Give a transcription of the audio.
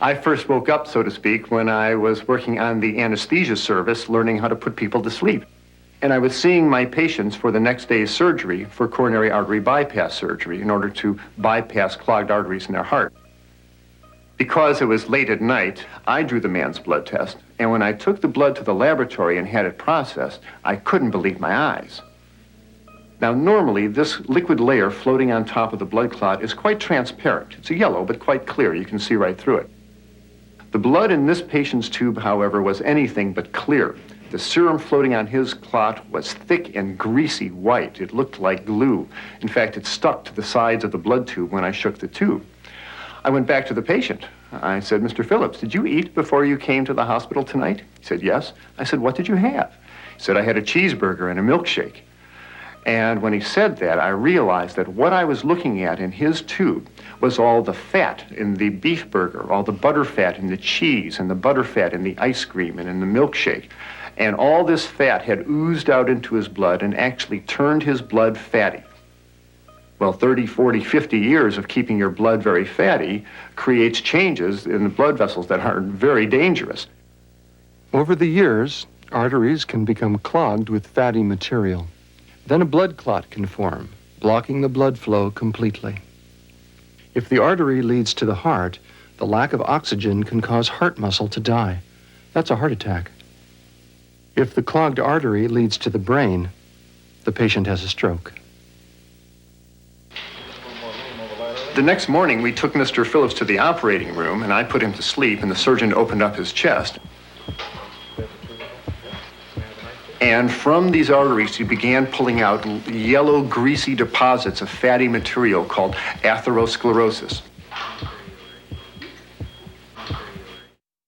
I first woke up, so to speak, when I was working on the anesthesia service, learning how to put people to sleep. And I was seeing my patients for the next day's surgery for coronary artery bypass surgery in order to bypass clogged arteries in their heart. Because it was late at night, I drew the man's blood test, and when I took the blood to the laboratory and had it processed, I couldn't believe my eyes. Now, normally, this liquid layer floating on top of the blood clot is quite transparent. It's a yellow, but quite clear. You can see right through it. The blood in this patient's tube, however, was anything but clear. The serum floating on his clot was thick and greasy white. It looked like glue. In fact, it stuck to the sides of the blood tube when I shook the tube. I went back to the patient. I said, "Mr. Phillips, did you eat before you came to the hospital tonight?" He said, "Yes." I said, "What did you have?" He said, "I had a cheeseburger and a milkshake." And when he said that, I realized that what I was looking at in his tube was all the fat in the beef burger, all the butter fat in the cheese, and the butter fat in the ice cream and in the milkshake. And all this fat had oozed out into his blood and actually turned his blood fatty. Well, 30, 40, 50 years of keeping your blood very fatty creates changes in the blood vessels that are very dangerous. Over the years, arteries can become clogged with fatty material. Then a blood clot can form, blocking the blood flow completely. If the artery leads to the heart, the lack of oxygen can cause heart muscle to die. That's a heart attack. If the clogged artery leads to the brain, the patient has a stroke. The next morning, we took Mr. Phillips to the operating room, and I put him to sleep, and the surgeon opened up his chest. And from these arteries, he began pulling out yellow, greasy deposits of fatty material called atherosclerosis.